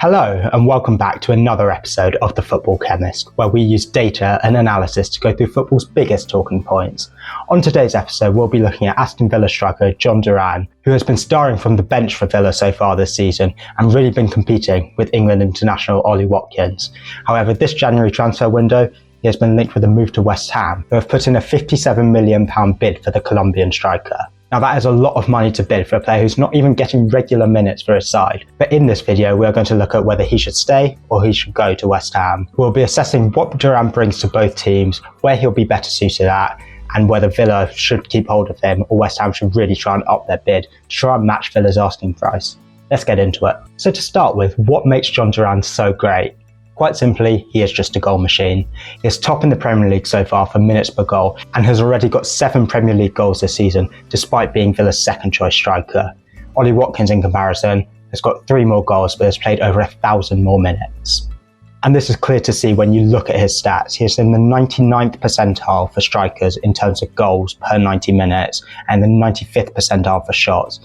Hello and welcome back to another episode of The Football Chemist, where we use data and analysis to go through football's biggest talking points. On today's episode, we'll be looking at Aston Villa striker Jhon Duran, who has been starring from the bench for Villa so far this season and really been competing with England international Ollie Watkins. However, this January transfer window, he has been linked with a move to West Ham, who have put in a £57 million bid for the Colombian striker. Now that is a lot of money to bid for a player who's not even getting regular minutes for his side. But in this video, we are going to look at whether he should stay or he should go to West Ham. We'll be assessing what Duran brings to both teams, where he'll be better suited at, and whether Villa should keep hold of him or West Ham should really try and up their bid to try and match Villa's asking price. Let's get into it. So to start with, what makes Jhon Duran so great? Quite simply, he is just a goal machine. He is top in the Premier League so far for minutes per goal and has already got 7 Premier League goals this season, despite being Villa's second choice striker. Ollie Watkins, in comparison, has got 3 more goals but has played over 1,000 more minutes. And this is clear to see when you look at his stats. He is in the 99th percentile for strikers in terms of goals per 90 minutes and the 95th percentile for shots.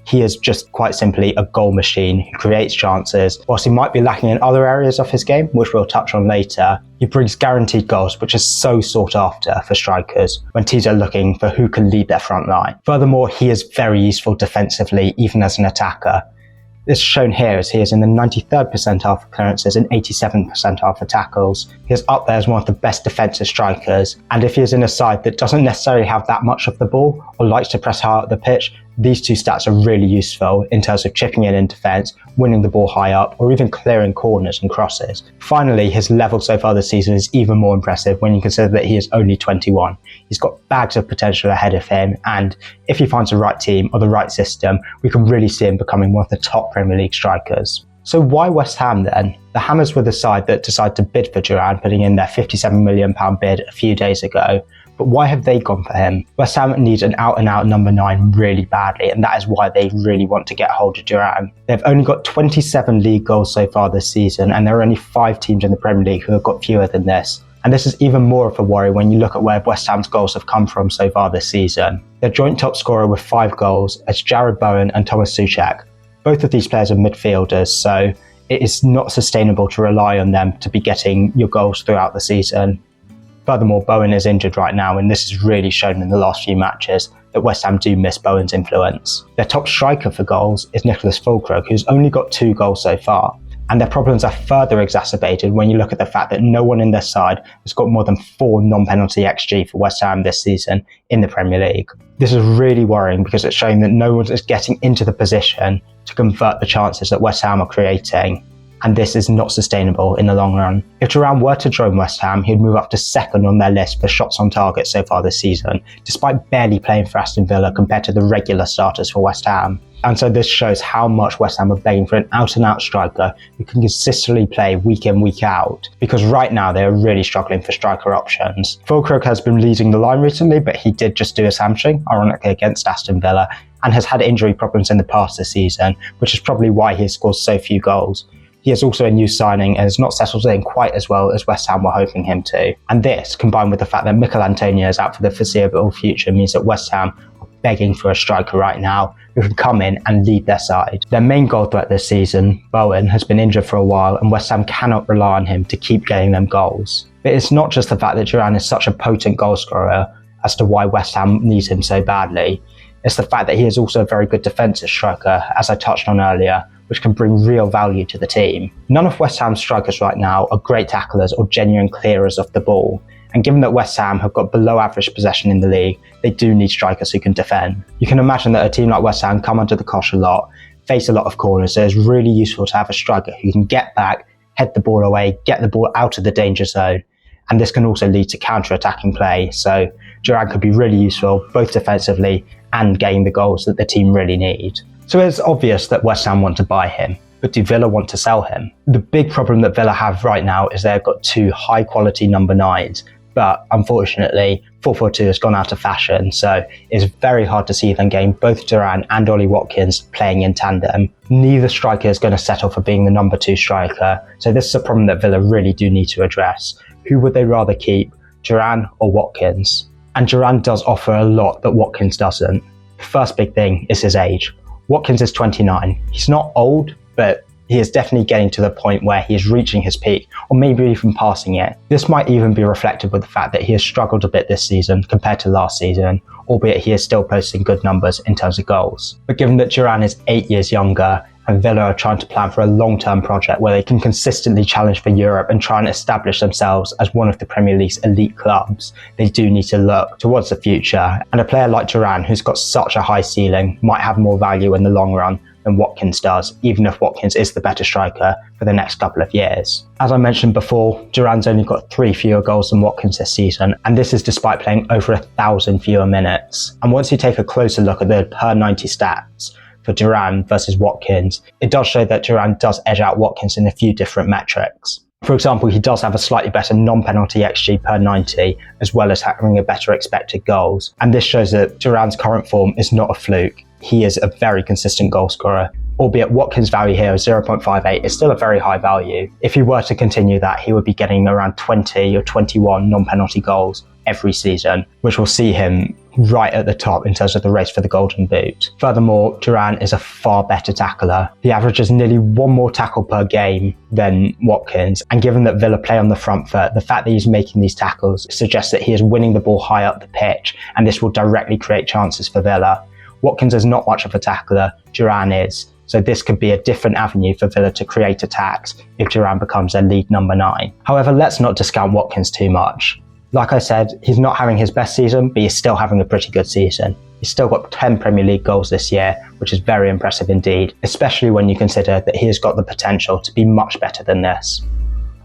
He is just quite simply a goal machine who creates chances. Whilst he might be lacking in other areas of his game, which we'll touch on later, he brings guaranteed goals, which is so sought after for strikers when teams are looking for who can lead their front line. Furthermore, he is very useful defensively, even as an attacker. This is shown here as he is in the 93rd percentile for clearances and 87th percentile for tackles. He is up there as one of the best defensive strikers, and if he is in a side that doesn't necessarily have that much of the ball or likes to press hard up the pitch, these two stats are really useful in terms of chipping in defence, winning the ball high up, or even clearing corners and crosses. Finally, his level so far this season is even more impressive when you consider that he is only 21. He's got bags of potential ahead of him, and if he finds the right team or the right system, we can really see him becoming one of the top Premier League strikers. So why West Ham then? The Hammers were the side that decided to bid for Duran, putting in their £57 million bid a few days ago. But why have they gone for him? West Ham needs an out-and-out number 9 really badly, and that is why they really want to get hold of Duran. They've only got 27 league goals so far this season, and there are only 5 teams in the Premier League who have got fewer than this. And this is even more of a worry when you look at where West Ham's goals have come from so far this season. Their joint top scorer with 5 goals is Jarrod Bowen and Thomas Souček. Both of these players are midfielders, so it is not sustainable to rely on them to be getting your goals throughout the season. Furthermore, Bowen is injured right now, and this is really shown in the last few matches that West Ham do miss Bowen's influence. Their top striker for goals is Nicholas Füllkrug, who's only got 2 goals so far, and their problems are further exacerbated when you look at the fact that no one in their side has got more than 4 non-penalty XG for West Ham this season in the Premier League. This is really worrying because it's showing that no one is getting into the position to convert the chances that West Ham are creating. And this is not sustainable in the long run. If Duran were to join West Ham, he'd move up to 2nd on their list for shots on target so far this season, despite barely playing for Aston Villa compared to the regular starters for West Ham. And so this shows how much West Ham are begging for an out-and-out striker who can consistently play week in, week out, because right now they are really struggling for striker options. Füllkrug has been leading the line recently, but he did just do his hamstring, ironically against Aston Villa, and has had injury problems in the past this season, which is probably why he has scored so few goals. He is also a new signing and has not settled in quite as well as West Ham were hoping him to. And this, combined with the fact that Mikel Antonio is out for the foreseeable future, means that West Ham are begging for a striker right now who can come in and lead their side. Their main goal threat this season, Bowen, has been injured for a while, and West Ham cannot rely on him to keep getting them goals. But it's not just the fact that Duran is such a potent goal scorer as to why West Ham needs him so badly. It's the fact that he is also a very good defensive striker, as I touched on earlier, which can bring real value to the team. None of West Ham's strikers right now are great tacklers or genuine clearers of the ball, and given that West Ham have got below average possession in the league, they do need strikers who can defend. You can imagine that a team like West Ham come under the cosh a lot, face a lot of corners, so it's really useful to have a striker who can get back, head the ball away, get the ball out of the danger zone, and this can also lead to counter-attacking play, so Duran could be really useful both defensively and getting the goals that the team really need. So it's obvious that West Ham want to buy him, but do Villa want to sell him? The big problem that Villa have right now is they've got 2 high-quality number 9s, but unfortunately 4-4-2 has gone out of fashion, so it's very hard to see them getting both Duran and Ollie Watkins playing in tandem. Neither striker is going to settle for being the number 2 striker, so this is a problem that Villa really do need to address. Who would they rather keep, Duran or Watkins? And Duran does offer a lot that Watkins doesn't. The first big thing is his age. Watkins is 29. He's not old, but he is definitely getting to the point where he is reaching his peak, or maybe even passing it. This might even be reflected with the fact that he has struggled a bit this season compared to last season, albeit he is still posting good numbers in terms of goals. But given that Duran is 8 years younger, and Villa are trying to plan for a long-term project where they can consistently challenge for Europe and try and establish themselves as one of the Premier League's elite clubs, they do need to look towards the future. And a player like Duran, who's got such a high ceiling, might have more value in the long run than Watkins does, even if Watkins is the better striker for the next couple of years. As I mentioned before, Duran's only got 3 fewer goals than Watkins this season, and this is despite playing over 1,000 fewer minutes. And once you take a closer look at the per 90 stats, for Duran versus Watkins, it does show that Duran does edge out Watkins in a few different metrics. For example, he does have a slightly better non-penalty XG per 90, as well as having a better expected goals. And this shows that Duran's current form is not a fluke. He is a very consistent goal scorer, albeit Watkins' value here of 0.58 is still a very high value. If he were to continue that, he would be getting around 20 or 21 non-penalty goals every season, which will see him right at the top in terms of the race for the Golden Boot. Furthermore, Duran is a far better tackler. He averages nearly 1 more tackle per game than Watkins, and given that Villa play on the front foot, the fact that he's making these tackles suggests that he is winning the ball high up the pitch, and this will directly create chances for Villa. Watkins is not much of a tackler, Duran is, so this could be a different avenue for Villa to create attacks if Duran becomes their lead number 9. However, let's not discount Watkins too much. Like I said, he's not having his best season, but he's still having a pretty good season. He's still got 10 Premier League goals this year, which is very impressive indeed, especially when you consider that he has got the potential to be much better than this.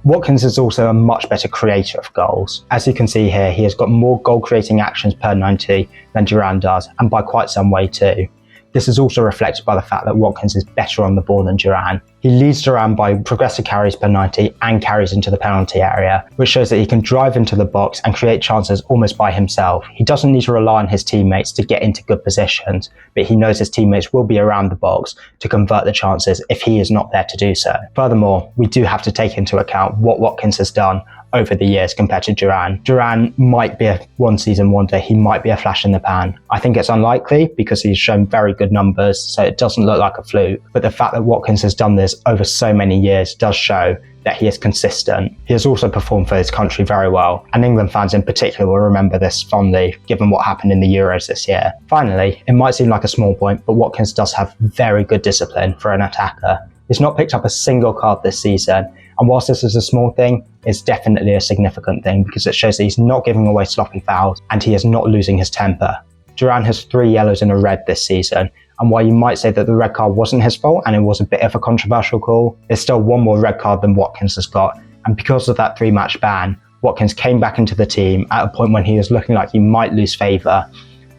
Watkins is also a much better creator of goals. As you can see here, he has got more goal-creating actions per 90 than Duran does, and by quite some way too. This is also reflected by the fact that Watkins is better on the ball than Duran. He leads Duran by progressive carries per 90 and carries into the penalty area, which shows that he can drive into the box and create chances almost by himself. He doesn't need to rely on his teammates to get into good positions, but he knows his teammates will be around the box to convert the chances if he is not there to do so. Furthermore, we do have to take into account what Watkins has done over the years compared to Duran. Duran might be a one-season wonder, he might be a flash in the pan. I think it's unlikely because he's shown very good numbers, so it doesn't look like a fluke. But the fact that Watkins has done this over so many years does show that he is consistent. He has also performed for his country very well, and England fans in particular will remember this fondly, given what happened in the Euros this year. Finally, it might seem like a small point, but Watkins does have very good discipline for an attacker. He's not picked up a single card this season, and whilst this is a small thing, it's definitely a significant thing because it shows that he's not giving away sloppy fouls and he is not losing his temper. Duran has 3 yellows and a red this season, and while you might say that the red card wasn't his fault and it was a bit of a controversial call, there's still 1 more red card than Watkins has got, and because of that 3-match ban, Watkins came back into the team at a point when he was looking like he might lose favour,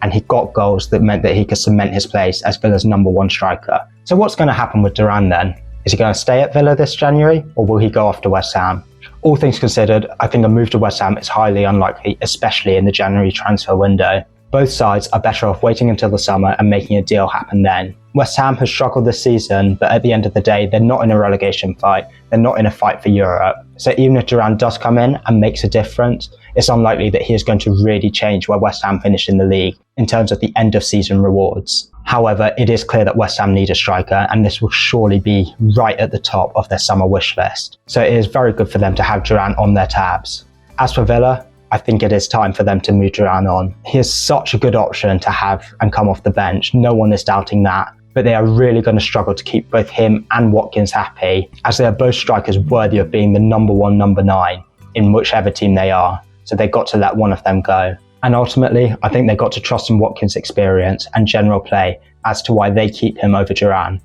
and he got goals that meant that he could cement his place as Villa's number 1 striker. So what's going to happen with Duran then? Is he going to stay at Villa this January, or will he go off to West Ham? All things considered, I think a move to West Ham is highly unlikely, especially in the January transfer window. Both sides are better off waiting until the summer and making a deal happen then. West Ham has struggled this season, but at the end of the day, they're not in a relegation fight, they're not in a fight for Europe. So even if Duran does come in and makes a difference, it's unlikely that he is going to really change where West Ham finish in the league in terms of the end of season rewards. However, it is clear that West Ham need a striker, and this will surely be right at the top of their summer wish list. So it is very good for them to have Duran on their tabs. As for Villa, I think it is time for them to move Duran on. He is such a good option to have and come off the bench, no one is doubting that. But they are really going to struggle to keep both him and Watkins happy, as they are both strikers worthy of being the number 1, number 9 in whichever team they are. So they've got to let one of them go. And ultimately, I think they've got to trust in Watkins' experience and general play as to why they keep him over Duran.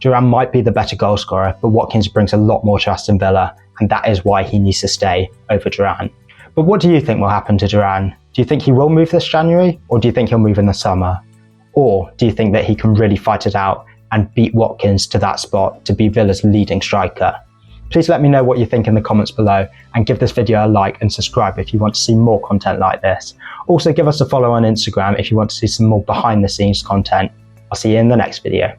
Duran might be the better goal scorer, but Watkins brings a lot more to Aston Villa, and that is why he needs to stay over Duran. But what do you think will happen to Duran? Do you think he will move this January, or do you think he'll move in the summer? Or do you think that he can really fight it out and beat Watkins to that spot to be Villa's leading striker? Please let me know what you think in the comments below, and give this video a like and subscribe if you want to see more content like this. Also give us a follow on Instagram if you want to see some more behind the scenes content. I'll see you in the next video.